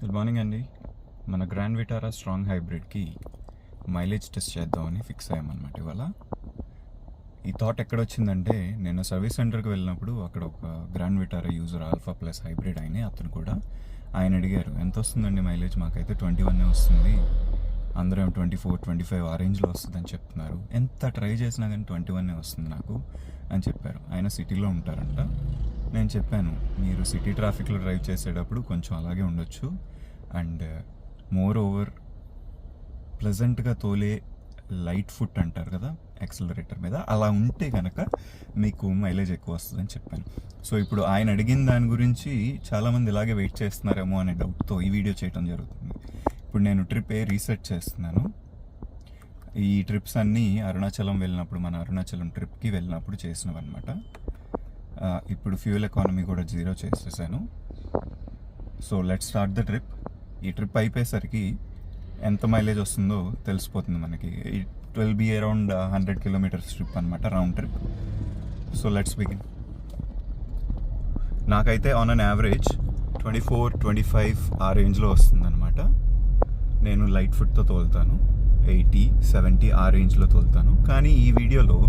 Good morning అండి. మన Grand Vitara strong హైబ్రిడ్కి మైలేజ్ టెస్ట్ చేద్దామని ఫిక్స్ అయ్యామన్నమాట. ఇవాళ ఈ థాట్ ఎక్కడొచ్చిందంటే, నేను సర్వీస్ సెంటర్కి వెళ్ళినప్పుడు అక్కడ ఒక grand Vitara user alpha plus hybrid అతను కూడా ఆయన అడిగారు, ఎంత వస్తుందండి మైలేజ్? మాకైతే 21 వస్తుంది, అందరూ 24, 25 ఆ రేంజ్లో వస్తుందని చెప్తున్నారు. ఎంత ట్రై చేసినా కానీ 21 వస్తుంది నాకు అని చెప్పారు. ఆయన సిటీలో ఉంటారంట. నేను చెప్పాను, మీరు సిటీ ట్రాఫిక్లో డ్రైవ్ చేసేటప్పుడు కొంచెం అలాగే ఉండొచ్చు, అండ్ మోర్ ఓవర్ ప్లెజెంట్గా తోలే లైట్ ఫుట్ అంటారు కదా యాక్సిలరేటర్ మీద, అలా ఉంటే కనుక మీకు మైలేజ్ ఎక్కువ వస్తుందని చెప్పాను. సో ఇప్పుడు ఆయన అడిగిన దాని గురించి చాలామంది ఇలాగే వెయిట్ చేస్తున్నారేమో అనే డౌట్తో ఈ వీడియో చేయడం జరుగుతుంది. ఇప్పుడు నేను ట్రిప్ రీసెట్ చేస్తున్నాను. ఈ ట్రిప్స్ అన్నీ అరుణాచలం వెళ్ళినప్పుడు, మన అరుణాచలం ట్రిప్కి వెళ్ళినప్పుడు చేసినవి అనమాట. ఇప్పుడు ఫ్యూయల్ ఎకానమీ కూడా 0 చేసేసాను. So let's start the trip. ఈ ట్రిప్ అయిపోయేసరికి ఎంత మైలేజ్ వస్తుందో తెలిసిపోతుంది మనకి. It will be around 100 kilometres trip అనమాట, round trip. So let's begin. నాకైతే ఆన్ అన్ యావరేజ్ 24, 25 ఆ రేంజ్లో వస్తుందన్నమాట. నేను లైట్ ఫుట్తో తోలుతాను, 80, 70 ఆ రేంజ్లో తోలుతాను. కానీ ఈ వీడియోలో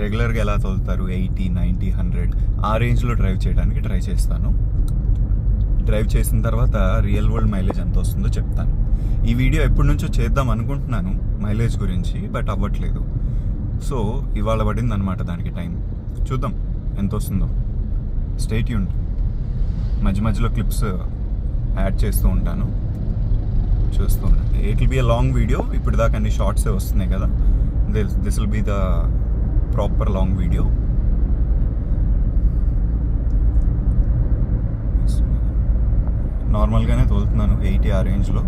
రెగ్యులర్గా ఎలా తోలుతారు 80, 90, 100 ఆ రేంజ్లో డ్రైవ్ చేయడానికి ట్రై చేస్తాను. డ్రైవ్ చేసిన తర్వాత రియల్ వరల్డ్ మైలేజ్ ఎంత వస్తుందో చెప్తాను. ఈ వీడియో ఎప్పటి నుంచో చేద్దాం అనుకుంటున్నాను మైలేజ్ గురించి, బట్ అవ్వట్లేదు. సో ఇవాళ పడింది అనమాట దానికి టైం. చూద్దాం ఎంత వస్తుందో. Stay tuned. మధ్య మధ్యలో క్లిప్స్ యాడ్ చేస్తూ ఉంటాను, చూస్తూ ఉండండి. It will be a long video. ఇప్పుడు దాకా అన్ని షార్ట్సే వస్తున్నాయి కదా, this will be the proper long video. నార్మల్గానే తోలుతున్నాను 80 ఆ రేంజ్లో.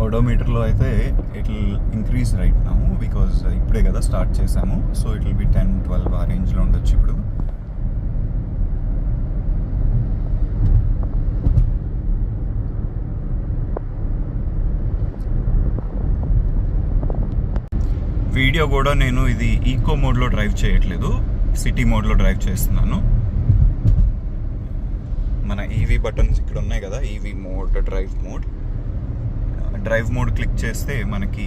ఓడోమీటర్లో అయితే it will increase right now, because ఇప్పుడే కదా స్టార్ట్ చేసాము. సో ఇట్ విల్ బి 10, 12 ఆ రేంజ్లో ఉండొచ్చు ఇప్పుడు. వీడియో కూడా నేను ఇది ఈకో మోడ్లో డ్రైవ్ చేయట్లేదు, సిటీ మోడ్లో డ్రైవ్ చేస్తున్నాను. మన ఈవీ బటన్స్ ఇక్కడ ఉన్నాయి కదా, EV mode, drive mode click చేస్తే మనకి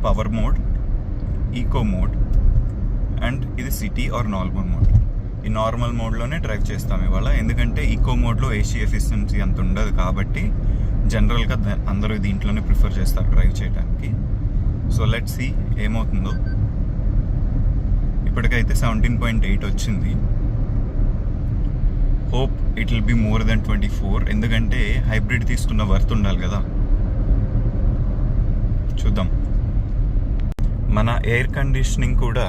power mode, eco mode, and ఇది సిటీ ఆర్ నార్మల్ మోడ్. ఈ నార్మల్ మోడ్లోనే డ్రైవ్ చేస్తాం ఇవాళ, ఎందుకంటే ఈకో మోడ్లో ఏసీ ఎఫిషియన్సీ అంత ఉండదు కాబట్టి జనరల్గా అందరూ దీంట్లోనే ప్రిఫర్ చేస్తారు డ్రైవ్ చేయడానికి. సో లెట్స్ సీ ఏమవుతుందో. ఇప్పటికైతే 17.8 వచ్చింది. Hope it will be more than 24, ఎందుకంటే హైబ్రిడ్ తీసుకున్న వర్త్ ఉండాలి కదా. చూద్దాం. మన ఎయిర్ కండిషనింగ్ కూడా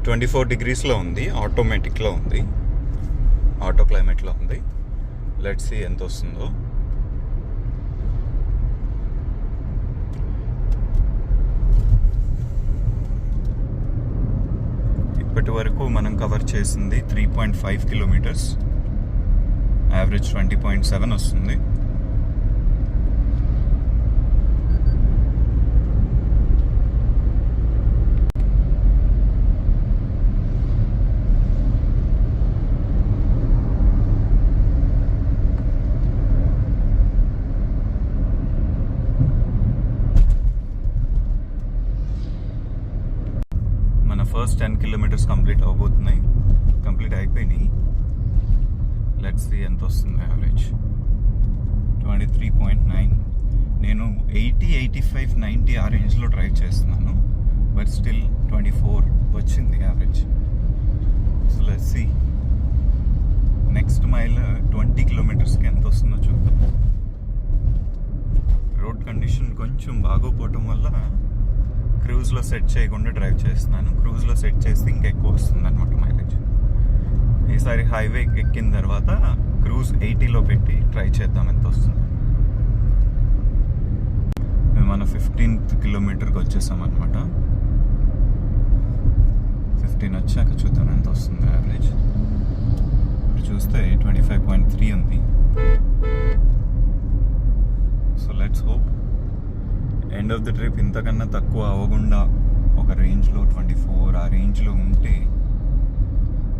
24 degreesలో ఉంది, ఆటోమేటిక్లో ఉంది, ఆటో క్లైమేట్లో ఉంది. లెట్స్ సీ ఎంత వస్తుందో. ఇప్పటి వరకు మనం కవర్ చేసింది 3.5 కిలోమీటర్స్, యావరేజ్ 20.7 వస్తుంది. ఫస్ట్ 10 కిలోమీటర్స్ కంప్లీట్ అయిపోయినాయి. లెట్స్ సీ ఎంత వస్తుంది యావరేజ్. 23.9. నేను 80, 85, 90 ఆ రేంజ్లో డ్రైవ్ చేస్తున్నాను, బట్ స్టిల్ 24 వచ్చింది average. So let's see next mile 20 కిలోమీటర్స్కి ఎంత వస్తుందో చూద్దాం. రోడ్ కండిషన్ కొంచెం బాగోపోవటం వల్ల క్రూజ్లో సెట్ చేయకుండా డ్రైవ్ చేస్తున్నాను. క్రూజ్లో సెట్ చేస్తే ఇంకా ఎక్కువ వస్తుంది అనమాట మైలేజ్. ఈసారి హైవే ఎక్కిన తర్వాత క్రూజ్ 80లో పెట్టి ట్రై చేద్దాం ఎంత వస్తుంది. మేము మన 15th కిలోమీటర్కి వచ్చేసాం అనమాట. 15 వచ్చాక చూద్దాం ఎంత వస్తుంది యావరేజ్. ఇప్పుడు చూస్తే 25.3 ఉంది. So let's hope end of the trip ఇంతకన్నా తక్కువ అవ్వకుండా ఒక రేంజ్లో 24 ఆ రేంజ్లో ఉంటే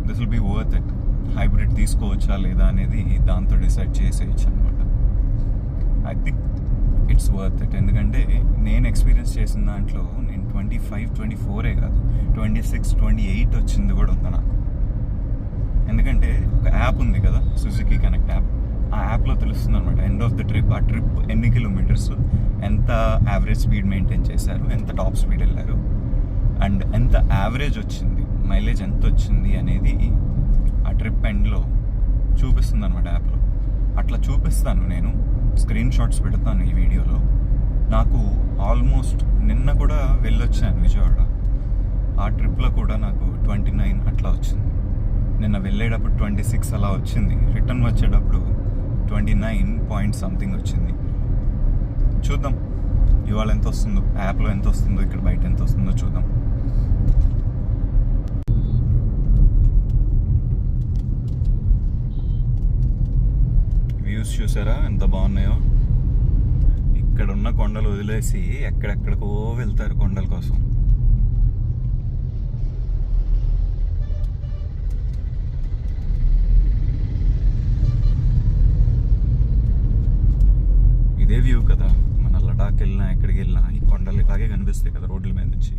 this will be worth it. Hybrid తీసుకోవచ్చా లేదా అనేది దాంతో డిసైడ్ చేసేయచ్చు అనమాట. I think it's worth it. ఎందుకంటే నేను ఎక్స్పీరియన్స్ చేసిన దాంట్లో నేను 25, 24 కాదు 26, 28 వచ్చింది కూడా ఉంది నాకు. ఎందుకంటే ఒక యాప్ ఉంది కదా, సుజుకి కనెక్ట్ యాప్. ఆ యాప్లో తెలుస్తుంది అనమాట ఎండ్ ఆఫ్ ద ట్రిప్, ఆ ట్రిప్ ఎన్ని కిలోమీటర్స్, ఎంత యావరేజ్ స్పీడ్ మెయింటైన్ చేశారు, ఎంత టాప్ స్పీడ్ వెళ్ళారు, అండ్ ఎంత యావరేజ్ వచ్చింది, మైలేజ్ ఎంత వచ్చింది అనేది ఆ ట్రిప్ ఎండ్లో చూపిస్తుంది అనమాట యాప్లో. అట్లా చూపిస్తాను, నేను స్క్రీన్ షాట్స్ పెడతాను ఈ వీడియోలో. నాకు ఆల్మోస్ట్ నిన్న కూడా వెళ్ళొచ్చాను విజయవాడ. ఆ ట్రిప్లో కూడా నాకు 29 అట్లా వచ్చింది. నిన్న వెళ్ళేటప్పుడు 26 అలా వచ్చింది, రిటర్న్ వచ్చేటప్పుడు 29 పాయింట్ సంథింగ్ వచ్చింది. చూద్దాం ఇవాళ ఎంత వస్తుందో, యాప్లో ఎంత వస్తుందో, ఇక్కడ బయట ఎంత వస్తుందో చూద్దాం. వ్యూస్ చూసారా ఎంత బాగున్నాయో. ఇక్కడ ఉన్న కొండలు వదిలేసి ఎక్కడెక్కడికో వెళ్తారు కొండల కోసం. ఇదే వ్యూ కదా, మన లడాక్ వెళ్ళినా ఎక్కడికి వెళ్ళినా ఈ కొండలు ఇలాగే కనిపిస్తాయి కదా రోడ్ల మీద నుంచి.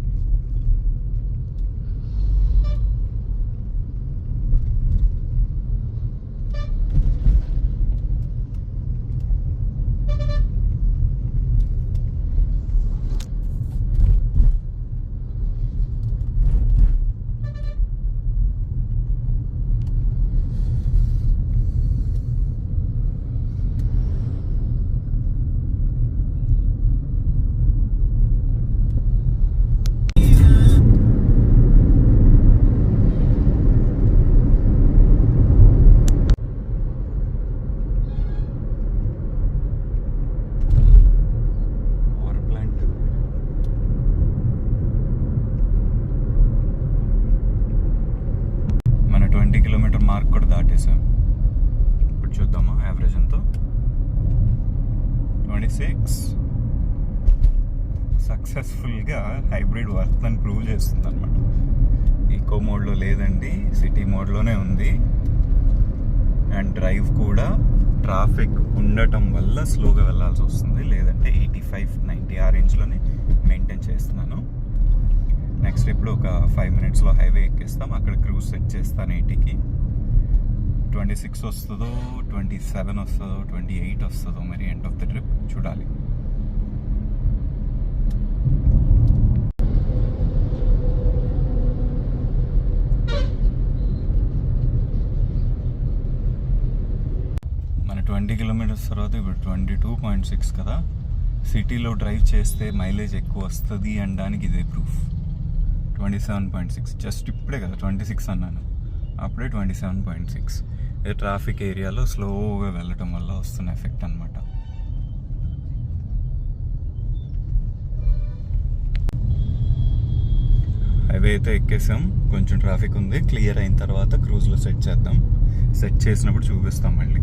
మార్క్ కూడా దాటేసాం. ఇప్పుడు చూద్దామా యావరేజ్ ఎంతో. 26 సక్సెస్ఫుల్గా హైబ్రిడ్ వర్త్ అని ప్రూవ్ చేస్తుంది అనమాట. ఈకో మోడ్లో లేదండి, సిటీ మోడ్లోనే ఉంది. అండ్ డ్రైవ్ కూడా ట్రాఫిక్ ఉండటం వల్ల స్లోగా వెళ్ళాల్సి వస్తుంది, లేదంటే 85, 90 ఆ రేంజ్లోనే మెయింటైన్ చేస్తున్నాను. నెక్స్ట్ ఇప్పుడు ఒక 5 minutesలో హైవే ఎక్కిస్తాం, అక్కడ క్రూజ్ సెట్ చేస్తాను 80కి. 26 వస్తుందో, 27 వస్తుందో, 28 వస్తుందో, మరి ఎండ్ ఆఫ్ ద ట్రిప్ చూడాలి. మన 20 kilometers తర్వాత ఇప్పుడు 22.6 కదా. సిటీలో డ్రైవ్ చేస్తే మైలేజ్ ఎక్కువ వస్తుంది అనడానికి ఇదే ప్రూఫ్. 27.6 జస్ట్ ఇప్పుడే కదా 26 అన్నాను, అప్పుడే 27.6. ట్రాఫిక్ ఏరియాలో స్లోగా వెళ్ళటం వల్ల వస్తున్న ఎఫెక్ట్ అనమాట. హైవే అయితే ఎక్కేసాం, కొంచెం ట్రాఫిక్ ఉంది. క్లియర్ అయిన తర్వాత క్రూజ్లో సెట్ చేద్దాం. సెట్ చేసినప్పుడు చూపిస్తాం మళ్ళీ.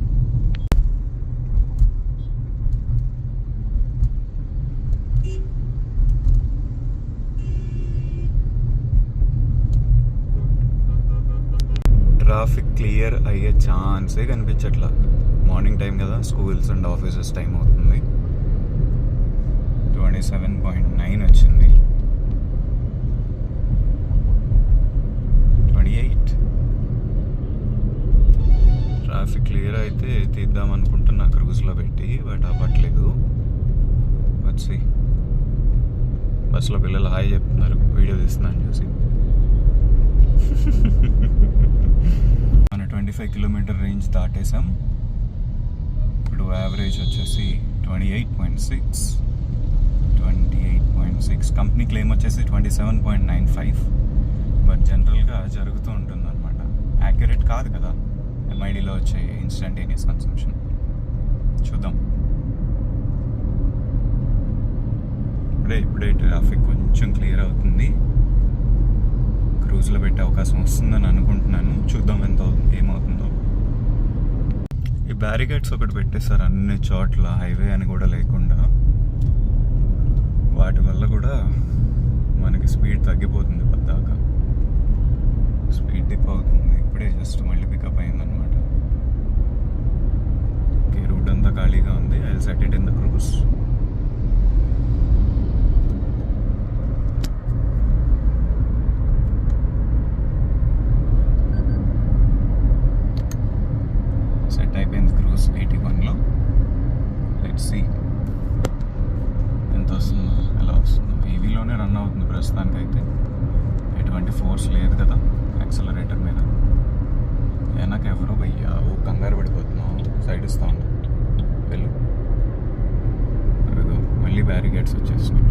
ట్రాఫిక్ క్లియర్ అయ్యే ఛాన్సే కనిపించట్లా. మార్నింగ్ టైం కదా, స్కూల్స్ అండ్ ఆఫీసెస్ టైం అవుతుంది. 27.9 వచ్చింది. 28. ట్రాఫిక్ క్లియర్ అయితే తీద్దాం అనుకుంటున్నా క్రూజ్లో పెట్టి, బట్ అవ్వట్లేదు. వచ్చి బస్సులో పిల్లలు హాయ్ చెప్తున్నారు వీడియో తీస్తున్నాను చూసి. మన 25 kilometer రేంజ్ దాటేసాం. ఇప్పుడు యావరేజ్ వచ్చేసి 28.6. కంపెనీ క్లెయిమ్ వచ్చేసి 27.95. బట్ జనరల్గా జరుగుతూ ఉంటుంది అనమాట. యాక్యురేట్ కాదు కదా ఎంఐడిలో వచ్చే ఇన్స్టంటేనియస్ కన్సంప్షన్. చూద్దాం. ఇప్పుడే ట్రాఫిక్ కొంచెం క్లియర్ అవుతుంది. క్రూజ్లో పెట్టే అవకాశం వస్తుందని అనుకుంటున్నాను. చూద్దాం ఏమవుతుందో. ఈ బ్యారికేడ్స్ ఒకటి పెట్టేస్తారు అన్ని చోట్ల, హైవే అని కూడా లేకుండా. వాటి వల్ల కూడా మనకి స్పీడ్ తగ్గిపోతుంది, పద్దాకా స్పీడ్ డిప్ అవుతుంది. ఇప్పుడే జస్ట్ మళ్ళీ పికప్ అయిందనమాట. ఓకే, రూట్ అంతా ఖాళీగా ఉంది. I will set it in the cruise. Set అయిపోయింది క్రూజ్ 81లో. లెట్స్ సీ ఎంత వస్తుందో, ఎలా వస్తుందో. ఈవీలోనే రన్ అవుతుంది ప్రస్తుతానికైతే. ఎటువంటి ఫోర్స్ లేదు కదా యాక్సలరేటర్ మీద. వెనక ఎవరో భయ్యా, ఓ కంగారు పడిపోతున్నావు, సైడ్ ఇస్తా ఉన్నా. వెళ్ళు. అదిగో మళ్ళీ బ్యారికేడ్స్ వచ్చేసినాయి.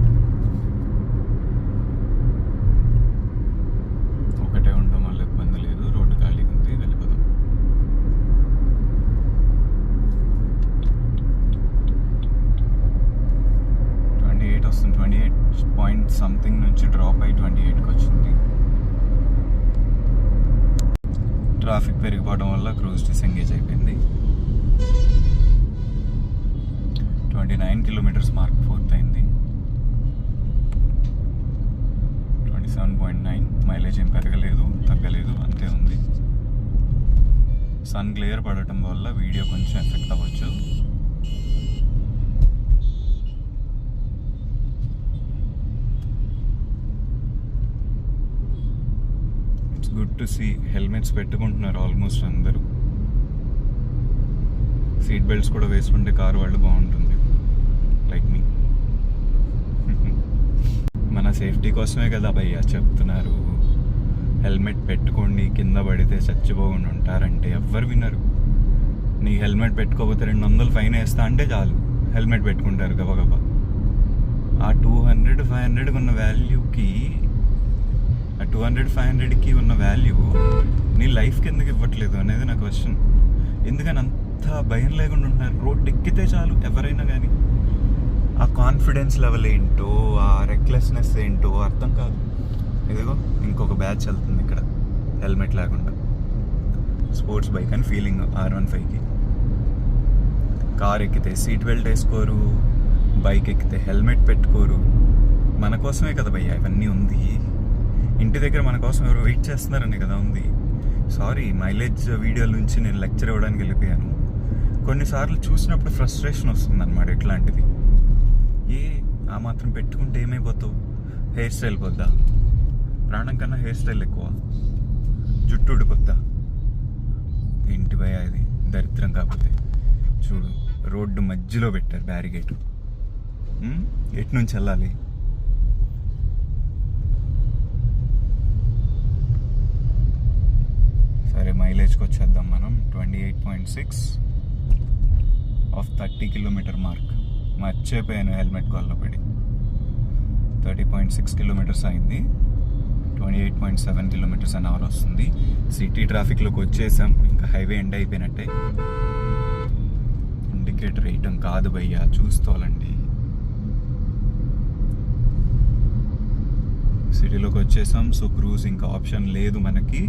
ఒకటే ఉండడం వల్ల ఇబ్బంది లేదు, రోడ్డు ఖాళీగా ఉంది, వెళ్ళిపోదాం. వస్తుంది 28 పాయింట్ సంథింగ్ నుంచి డ్రాప్ అయ్యి 28కి వచ్చింది. ట్రాఫిక్ పెరిగిపోవడం వల్ల క్రూజ్ డిసెంగేజ్ అయిపోయింది. 29 కిలోమీటర్స్ మార్క్ పూర్తయింది. 27.9. మైలేజ్ ఏం పెరగలేదు, తగ్గలేదు, అంతే ఉంది. సన్ గ్లేయర్ పడటం వల్ల వీడియో కొంచెం ఎఫెక్ట్ అవ్వచ్చు. Good to see. హెల్మెట్స్ పెట్టుకుంటున్నారు ఆల్మోస్ట్ అందరూ. సీట్ బెల్ట్స్ కూడా వేసుకుంటే కారు వాళ్ళు బాగుంటుంది, లైక్ మీ. మన సేఫ్టీ కోసమే కదా భయ్యా చెప్తున్నారు, హెల్మెట్ పెట్టుకోండి, కింద పడితే చచ్చిపోకుండా ఉంటారంటే ఎవ్వరు వినరు. నీ హెల్మెట్ పెట్టుకోకపోతే 200 ఫైన్ వేస్తా అంటే చాలు, హెల్మెట్ పెట్టుకుంటారు గబగబా. ఆ 200-500 ఉన్న వాల్యూకి, ఆ 200-500కి ఉన్న వాల్యూ నీ లైఫ్కి ఎందుకు ఇవ్వట్లేదు అనేది నా క్వశ్చన్. ఎందుకని అంత భయం లేకుండా ఉంటున్నారు? రోడ్ ఎక్కితే చాలు ఎవరైనా కానీ. ఆ కాన్ఫిడెన్స్ లెవెల్ ఏంటో, ఆ రెక్లెస్నెస్ ఏంటో అర్థం కాదు. ఇదిగో ఇంకొక బ్యాచ్ వెళ్తుంది ఇక్కడ హెల్మెట్ లేకుండా. స్పోర్ట్స్ బైక్ అని ఫీలింగ్ R15కి. కార్ ఎక్కితే సీట్ బెల్ట్ వేసుకోరు, బైక్ ఎక్కితే హెల్మెట్ పెట్టుకోరు. మన కోసమే కదా భయ్యా ఇవన్నీ ఉంది. ఇంటి దగ్గర మన కోసం ఎవరు వెయిట్ చేస్తున్నారని కదా ఉంది. సారీ, మైలేజ్ వీడియోల నుంచి నేను లెక్చర్ ఇవ్వడానికి వెళ్ళిపోయాను. కొన్నిసార్లు చూసినప్పుడు ఫ్రస్ట్రేషన్ వస్తుంది అనమాట. ఇట్లాంటిది ఆ మాత్రం పెట్టుకుంటే ఏమైపోతావు? Hair style పోద్దా? ప్రాణం కన్నా హెయిర్ స్టైల్ ఎక్కువ. జుట్టు ఊడిపోద్దా? ఏంటి భయ ఇది దరిద్రం. కాకపోతే చూడు, రోడ్డు మధ్యలో పెట్టారు బ్యారిగేట్. ఎటు నుంచి వెళ్ళాలి? సరే, మైలేజ్కి వచ్చేద్దాం మనం. 28.6 ఆఫ్ 30 కిలోమీటర్ మార్క్. మర్చిపోయాను హెల్మెట్ కాల్లో పడి. 30.6 కిలోమీటర్స్ అయింది. 28.7 కిలోమీటర్స్ అన్ అవర్ వస్తుంది. సిటీ ట్రాఫిక్లోకి వచ్చేసాం, ఇంకా హైవే ఎండ్ అయిపోయినట్టే. ఇండికేటర్ వేయటం కాదు భయ్యా, చూస్తోలండి. సిటీలోకి వచ్చేసాం. సో క్రూజ్ ఇంకా ఆప్షన్ లేదు మనకి.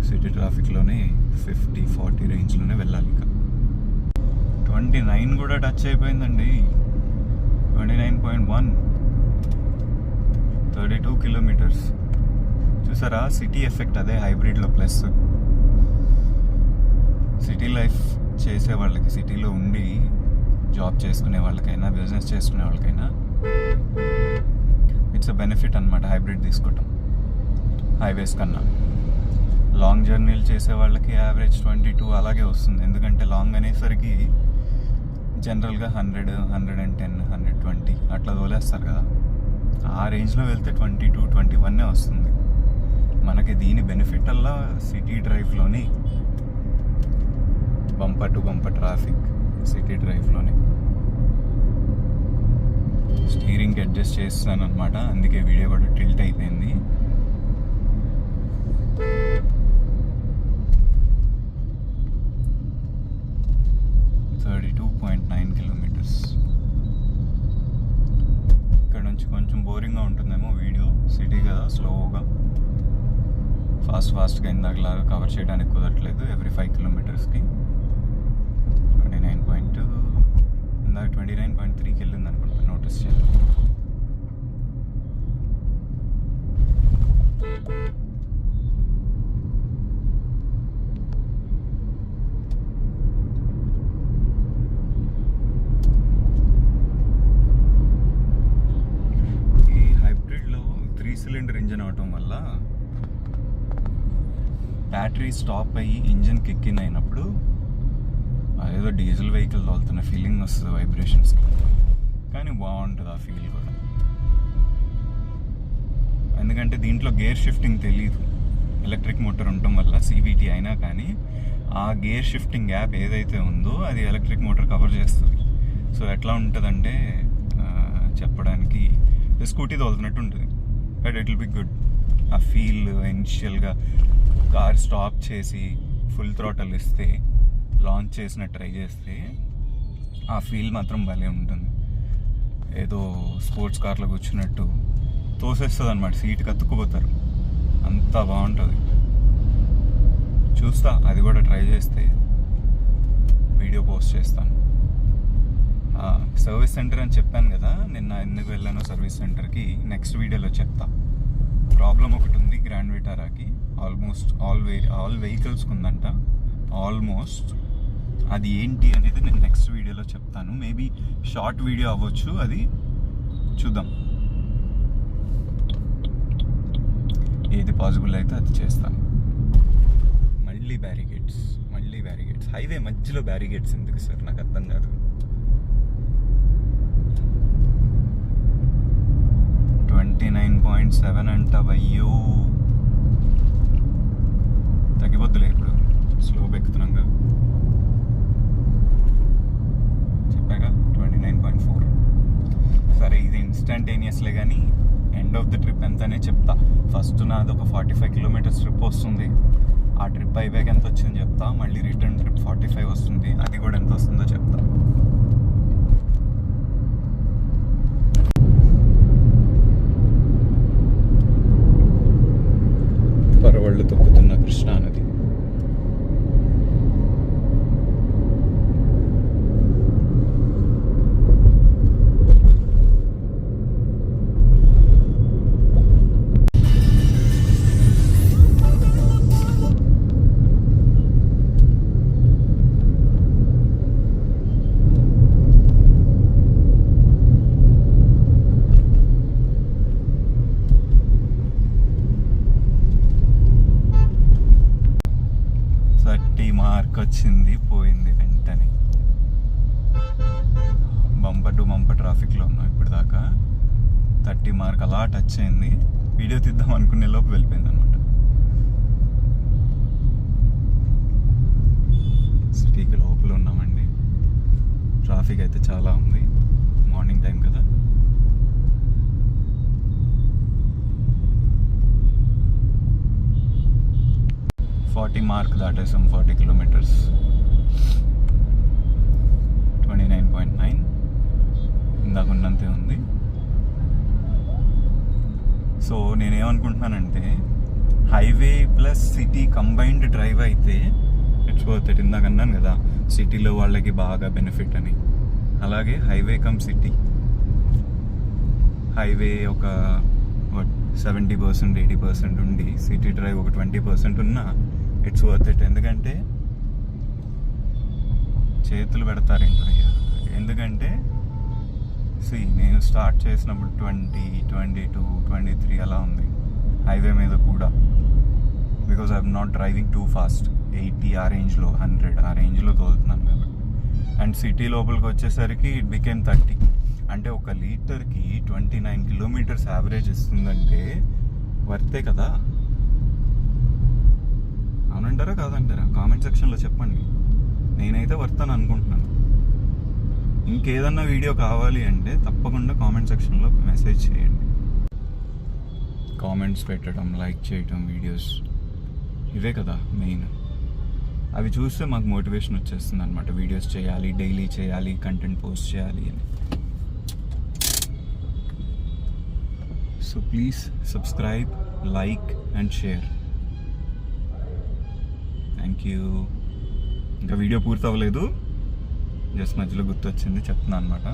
సిటీ ట్రాఫిక్లోనే 50-40 రేంజ్లోనే వెళ్ళాలి. ఇంకా 29 కూడా టచ్ అయిపోయిందండి. 29.1, 32 కిలోమీటర్స్. చూసారా సిటీ ఎఫెక్ట్? అదే హైబ్రిడ్లో ప్లస్. సిటీ లైఫ్ చేసే వాళ్ళకి, సిటీలో ఉండి జాబ్ చేసుకునే వాళ్ళకైనా, బిజినెస్ చేసుకునే వాళ్ళకైనా ఇట్స్ అ బెనిఫిట్ అనమాట హైబ్రిడ్ తీసుకోవటం హైవేస్ కన్నా. లాంగ్ జర్నీలు చేసే వాళ్ళకి యావరేజ్ 22 అలాగే వస్తుంది. ఎందుకంటే లాంగ్ అనేసరికి జనరల్గా 100, 110, 120 అట్లా తోలేస్తారు కదా. ఆ రేంజ్లో వెళ్తే 22, 21 వస్తుంది మనకి. దీని బెనిఫిట్ అలా సిటీ డ్రైవ్లోని bumper to bumper traffic city డ్రైవ్లోనే. స్టీరింగ్కి అడ్జస్ట్ చేస్తాను అనమాట, అందుకే వీడియో కూడా టిల్ట్ అయిపోయింది. కిలోమీటర్స్. ఇక్కడ నుంచి కొంచెం బోరింగ్గా ఉంటుందేమో వీడియో, సిటీ కదా, స్లోగా ఫాస్ట్గా ఇందాకలాగా కవర్ చేయడానికి కుదరట్లేదు. ఎవ్రీ 5 కిలోమీటర్స్కి 29.2, ఇందాక 29.3కి వెళ్ళింది అనుకుంటా, నోటీస్ చేయాలి. వల్ల బ్యాటరీ స్టాప్ అయ్యి ఇంజిన్ కిక్ ఇన్ అయినప్పుడు అదేదో డీజిల్ వెహికల్ తోలుతున్న ఫీలింగ్ వస్తుంది వైబ్రేషన్స్కి. కానీ బాగుంటుంది ఆ ఫీల్ కూడా, ఎందుకంటే దీంట్లో గేర్ షిఫ్టింగ్ తెలియదు. ఎలక్ట్రిక్ మోటార్ ఉండటం వల్ల CVT అయినా కానీ ఆ గేర్ షిఫ్టింగ్ యాప్ ఏదైతే ఉందో అది ఎలక్ట్రిక్ మోటార్ కవర్ చేస్తుంది. సో ఎట్లా ఉంటుందంటే చెప్పడానికి స్కూటీ తోలుతున్నట్టు ఉంటుంది, but it will be good. ఆ ఫీల్ ఇనిషియల్గా కార్ స్టాప్ చేసి ఫుల్ థ్రాటల్ ఇస్తే, లాంచ్ చేసిన ట్రై చేస్తే ఆ ఫీల్ మాత్రం భలే ఉంటుంది. ఏదో స్పోర్ట్స్ కార్లో కూర్చున్నట్టు తోసేస్తుంది అనమాట, సీట్కి అతుక్కుపోతారు, అంత బాగుంటుంది. చూస్తా, అది కూడా ట్రై చేస్తే వీడియో పోస్ట్ చేస్తాను. సర్వీస్ సెంటర్ అని చెప్పాను కదా నిన్న, ఎందుకు వెళ్ళానో సర్వీస్ సెంటర్కి నెక్స్ట్ వీడియోలో చెప్తా. ప్రాబ్లం ఒకటి ఉంది గ్రాండ్ విటారాకి, ఆల్మోస్ట్ ఆల్ వెహికల్స్కి ఉందంట ఆల్మోస్ట్. అది ఏంటి అనేది నేను నెక్స్ట్ వీడియోలో చెప్తాను. మేబీ షార్ట్ వీడియో అవ్వచ్చు, అది చూద్దాం. ఏది పాసిబుల్ అయితే అది చేస్తాను. మళ్ళీ బ్యారిగేడ్స్. హైవే మధ్యలో బ్యారిగేడ్స్ ఎందుకు సార్, నాకు అర్థం కాదు. 29.7 అంట, అయ్యో తగ్గిపోద్దులే, ఇప్పుడు స్లో ఎక్కుతున్నాగా. చెప్పాగా 29.4. సరే, ఇది ఇన్స్టంటేనియస్లే కానీ ఎండ్ ఆఫ్ ద ట్రిప్ ఎంతనే చెప్తా. ఫస్ట్ నాది ఒక 45 కిలోమీటర్స్ ట్రిప్ వస్తుంది, ఆ ట్రిప్ అయిపోయాక ఎంత వచ్చిందో చెప్తా. మళ్ళీ రిటర్న్ ట్రిప్ 45 వస్తుంది, అది కూడా ఎంత వస్తుందో చెప్తా. పరవళ్ళు తొక్కుతున్న కృష్ణా నది. వచ్చింది, పోయింది వెంటనే. బంపర్ టు బంపర్ ట్రాఫిక్లో ఉన్నాం ఇప్పుడు దాకా. 30 మార్క్ అలా టచ్ అయింది, వీడియో తీద్దాం అనుకునే లోపు వెళ్ళిపోయింది అనమాట. సిటీకి లోపల ఉన్నామండి, ట్రాఫిక్ అయితే చాలా ఉంది, మార్నింగ్ టైం కదా. మార్క్ దాటేసాం. 40 కిలోమీటర్స్, 29.9. ఇందాక ఉన్నంతే ఉంది. సో నేనేమనుకుంటున్నానంటే highway plus city combined drive అయితే ఇట్స్ వర్త్ ఇట్. ఇందాక అన్నాను కదా సిటీలో వాళ్ళకి బాగా బెనిఫిట్ అని, అలాగే హైవే కమ్ సిటీ. హైవే ఒక 70%, 80% ఉండి సిటీ డ్రైవ్ ఒక 20% ఉన్నా ఇట్స్ వర్త్ ఇట్. ఎందుకంటే చేతులు పెడతారు ఏంటయ్యా, ఎందుకంటే నేను స్టార్ట్ చేసినప్పుడు 20, 22, 23 అలా ఉంది హైవే మీద కూడా. Because I'm not driving too fast, 80 ఆ రేంజ్లో, 100 ఆ రేంజ్లో తోలుతున్నాను కాబట్టి. అండ్ సిటీ లోపలికి వచ్చేసరికి ఇట్ బికేమ్ 30. అంటే ఒక లీటర్కి 29 కిలోమీటర్స్ యావరేజ్ ఇస్తుందంటే వర్తే కదా. అవునంటారా కాదంటారా కామెంట్ సెక్షన్లో చెప్పండి. నేనైతే వర్త్ అని అనుకుంటున్నాను. ఇంకేదన్నా వీడియో కావాలి అంటే తప్పకుండా కామెంట్ సెక్షన్లో మెసేజ్ చేయండి. కామెంట్స్ పెట్టడం, లైక్ చేయడం, వీడియోస్ ఇవే కదా మెయిన్. అవి చూస్తే మాకు మోటివేషన్ వచ్చేస్తుంది అనమాట, వీడియోస్ చేయాలి, డైలీ చేయాలి, కంటెంట్ పోస్ట్ చేయాలి అని. So please subscribe, like and share. Thank you. ఇంకా వీడియో పూర్తి అవ్వలేదు, జస్ట్ మధ్యలో గుర్తొచ్చింది చెప్తున్నాను అనమాట.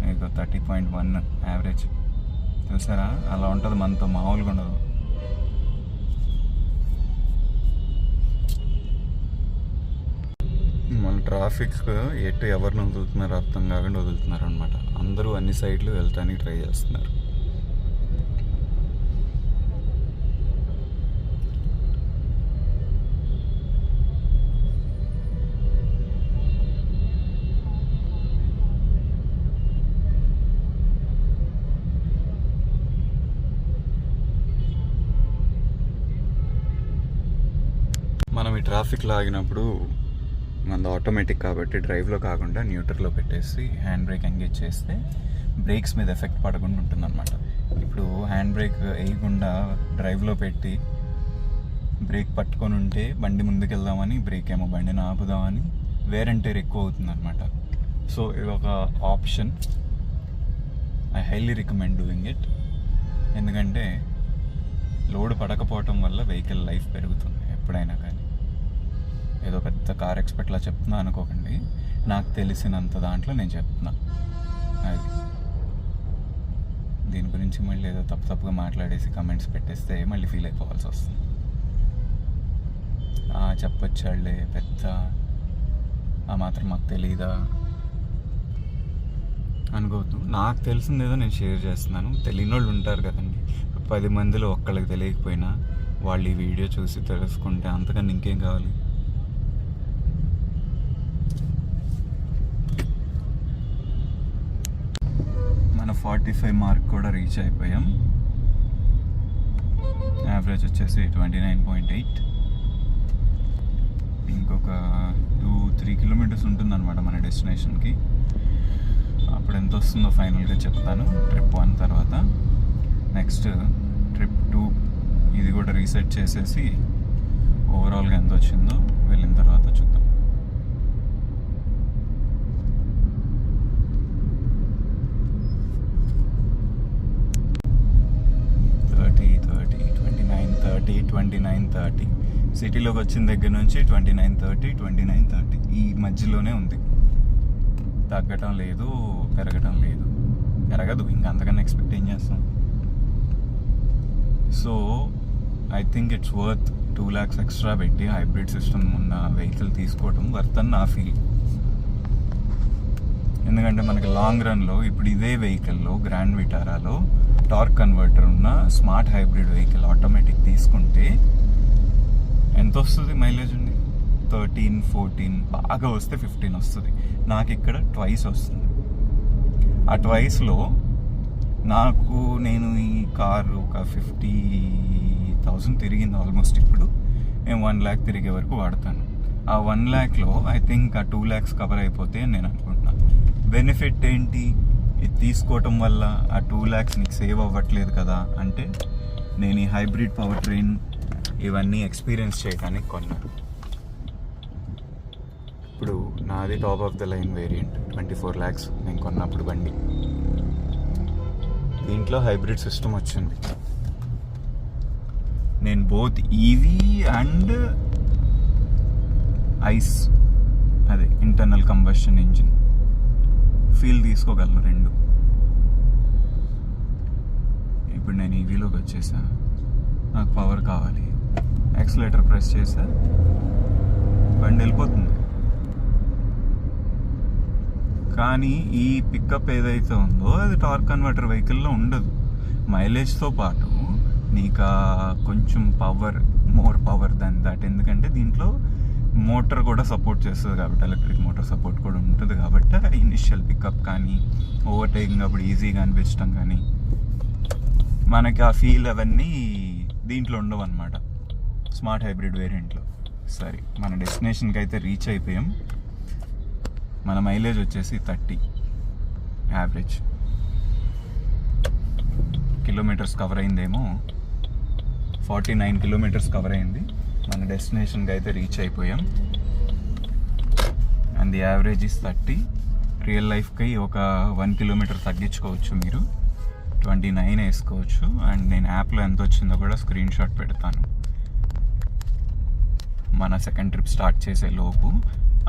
మీకు 30.1 యావరేజ్ చూసారా, అలా ఉంటుంది మనతో, మామూలుగా ఉండదు. మన ట్రాఫిక్ ఎటు ఎవరిని వదులుతున్నారు అర్థం కాకుండా వదులుతున్నారు అనమాట. అందరూ అన్ని సైడ్లు వెళ్ళటానికి ట్రై చేస్తున్నారు. ట్రాఫిక్లో ఆగినప్పుడు మనది ఆటోమేటిక్ కాబట్టి డ్రైవ్లో కాకుండా న్యూట్రల్లో పెట్టేసి హ్యాండ్ బ్రేక్ ఎంగేజ్ చేస్తే బ్రేక్స్ మీద ఎఫెక్ట్ పడకుండా ఉంటుందన్నమాట. ఇప్పుడు హ్యాండ్ బ్రేక్ వేయకుండా డ్రైవ్లో పెట్టి బ్రేక్ పట్టుకొని ఉంటే బండి ముందుకు వెళ్దామని, బ్రేక్ ఏమో బండిని ఆపుదామని వేర్ అండ్ టేర్ ఎక్కువ అవుతుంది అనమాట. సో ఇది ఒక option. I highly recommend doing it. ఎందుకంటే లోడ్ పడకపోవటం వల్ల వెహికల్ లైఫ్ పెరుగుతుంది ఎప్పుడైనా కానీ. ఏదో పెద్ద కార్ ఎక్స్పర్ట్లా చెప్తున్నా అనుకోకండి, నాకు తెలిసినంత దాంట్లో నేను చెప్తున్నా. అది దీని గురించి మళ్ళీ ఏదో తప్పుగా మాట్లాడేసి కమెంట్స్ పెట్టేస్తే మళ్ళీ ఫీల్ అయిపోవాల్సి వస్తుంది. చెప్పొచ్చాళ్లే పెద్ద, ఆ మాత్రం మాకు తెలీదా అనుకోవద్దు. నాకు తెలిసిందేదో నేను షేర్ చేస్తున్నాను. తెలియని వాళ్ళు ఉంటారు కదండి, 10 మందిలో ఒక్కళ్ళకి తెలియకపోయినా వాళ్ళు ఈ వీడియో చూసి తెలుసుకుంటే అంతకన్నా ఇంకేం కావాలి. మన 45 మార్క్ కూడా రీచ్ అయిపోయాం. యావరేజ్ వచ్చేసి 29.8. ఇంకొక 2-3 కిలోమీటర్స్ ఉంటుందన్నమాట మన డెస్టినేషన్కి. అప్పుడు ఎంత వస్తుందో ఫైనల్గా చెప్తాను ట్రిప్ 1 తర్వాత. నెక్స్ట్ ట్రిప్ 2 ఇది కూడా రీసెట్ చేసేసి ఓవరాల్గా ఎంత వచ్చిందో వెళ్ళిన తర్వాత చూద్దాం. సిటీలోకి వచ్చిన దగ్గర నుంచి 29-30 ఈ మధ్యలోనే ఉంది. తగ్గటం లేదు, పెరగటం లేదు. పెరగదు, ఇంకా అంతకన్నా ఎక్స్పెక్ట్ ఏం చేస్తాం. So I think it's worth 2 lakhs extra పెట్టి హైబ్రిడ్ సిస్టమ్ ఉన్న వెహికల్ తీసుకోవటం వర్త్ అని నా ఫీల్. ఎందుకంటే మనకి లాంగ్ రన్లో ఇప్పుడు ఇదే వెహికల్లో గ్రాండ్ విటారాలో టార్క్ కన్వర్టర్ ఉన్న స్మార్ట్ హైబ్రిడ్ వెహికల్ ఆటోమేటిక్ తీసుకుంటే ఎంత వస్తుంది మైలేజ్? ఉంది 13-14, బాగా వస్తే 15 వస్తుంది. నాకు ఇక్కడ ట్వైస్ వస్తుంది. ఆ ట్వైస్లో నేను ఈ కారు ఒక 50,000 తిరిగింది ఆల్మోస్ట్. ఇప్పుడు నేను 1 lakh తిరిగే వరకు వాడతాను. ఆ 1 lakhలో ఐ థింక్ ఆ 2 lakhs కవర్ అయిపోతే అని నేను అనుకుంటున్నాను. బెనిఫిట్ ఏంటి? ఇది తీసుకోవటం వల్ల ఆ 2 lakhs నీకు సేవ్ అవ్వట్లేదు కదా అంటే, నేను ఈ హైబ్రిడ్ పవర్ ట్రైన్ ఇవన్నీ ఎక్స్పీరియన్స్ చేయడానికి కొన్నాను. ఇప్పుడు నాది top of the line variant 24 lakhs నేను కొన్నప్పుడు బండి. దీంట్లో హైబ్రిడ్ సిస్టమ్ వచ్చింది. నేను బోత్ ఈవీ అండ్ ఐస్, అదే ఇంటర్నల్ కంబషన్ ఇంజిన్ ఫీల్ తీసుకోగలను రెండు. ఇప్పుడు నేను ఈవీలోకి వచ్చేసా, నాకు పవర్ కావాలి, యాక్సిలేటర్ ప్రెస్ చేసా, బండి వెళ్ళిపోతుంది. కానీ ఈ పికప్ ఏదైతే ఉందో అది టార్క్ కన్వర్టర్ వెహికల్లో ఉండదు. మైలేజ్తో పాటు నీకు కొంచెం మోర్ పవర్ దాన్ దట్. ఎందుకంటే దీంట్లో మోటార్ కూడా సపోర్ట్ చేస్తుంది కాబట్టి, ఎలక్ట్రిక్ మోటార్ సపోర్ట్ కూడా ఉంటుంది కాబట్టి ఇనిషియల్ పికప్ కానీ ఓవర్టేకింగ్ అప్పుడు ఈజీగా అనిపించడం కానీ మనకి ఆ ఫీల్ అవన్నీ దీంట్లో ఉండవు అన్నమాట స్మార్ట్ హైబ్రిడ్ వేరియంట్లో. సరే, మన డెస్టినేషన్కి అయితే రీచ్ అయిపోయాం. మన మైలేజ్ వచ్చేసి 30 యావరేజ్. కిలోమీటర్స్ కవర్ అయిందేమో 49 కిలోమీటర్స్ కవర్ అయింది. మన డెస్టినేషన్కి అయితే రీచ్ అయిపోయాం. And the average is 30. Real లైఫ్కి ఒక 1 kilometer తగ్గించుకోవచ్చు, మీరు 29 వేసుకోవచ్చు. అండ్ నేను యాప్లో ఎంత వచ్చిందో కూడా స్క్రీన్ షాట్ పెడతాను మన సెకండ్ ట్రిప్ స్టార్ట్ చేసే లోపు.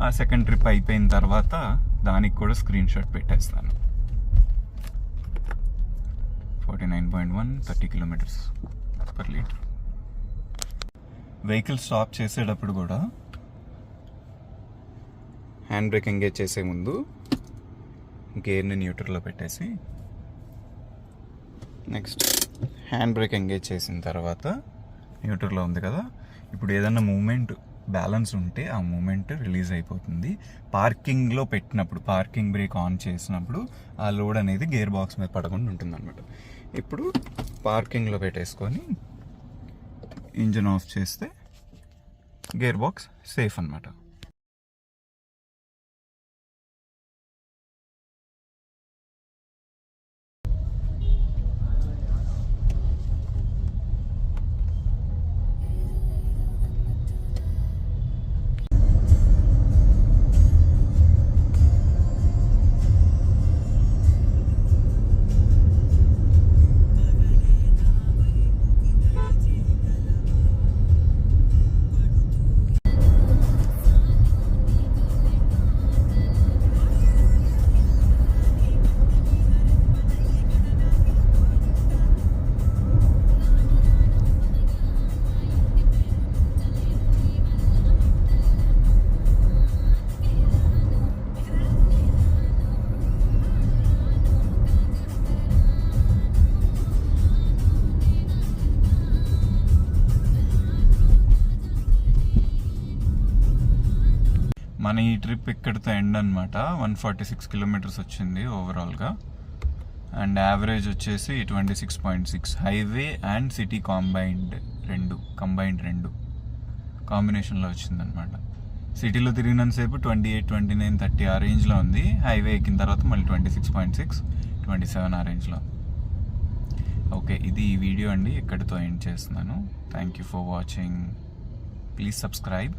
ఆ సెకండ్ ట్రిప్ అయిపోయిన తర్వాత దానికి కూడా స్క్రీన్ షాట్ పెట్టేస్తాను. 49.1, 30 kilometers per liter. Vehicle stop చేసేటప్పుడు కూడా హ్యాండ్ బ్రేక్ ఎంగేజ్ చేసే ముందు గేర్ని న్యూట్రల్లో పెట్టేసి, నెక్స్ట్ హ్యాండ్ బ్రేక్ ఎంగేజ్ చేసిన తర్వాత న్యూట్రల్లో ఉంది కదా, ఇప్పుడు ఏదన్నా మూమెంట్ బ్యాలెన్స్ ఉంటే ఆ మూమెంట్ రిలీజ్ అయిపోతుంది. పార్కింగ్లో పెట్టినప్పుడు, పార్కింగ్ బ్రేక్ ఆన్ చేసినప్పుడు ఆ లోడ్ అనేది గేర్ బాక్స్ మీద పడకుండా ఉంటుంది అనమాట. ఇప్పుడు పార్కింగ్లో పెట్టేసుకొని ఇంజన్ ఆఫ్ చేస్తే గేర్ బాక్స్ సేఫ్ అనమాట. మన ఈ ట్రిప్ ఇక్కడితో ఎండ్ అనమాట. 146 కిలోమీటర్స్ వచ్చింది ఓవరాల్గా. అండ్ యావరేజ్ వచ్చేసి 26.6. హైవే అండ్ సిటీ కంబైన్డ్ రెండు కాంబినేషన్లో వచ్చిందనమాట. సిటీలో తిరిగినంతసేపు 28, 29, 30 ఆ రేంజ్లో ఉంది. హైవే ఎక్కిన తర్వాత మళ్ళీ 26.6, 27 ఆ రేంజ్లో. ఓకే, ఇది ఈ వీడియో అండి, ఇక్కడితో ఎండ్ చేస్తున్నాను. Thank you for watching. Please subscribe.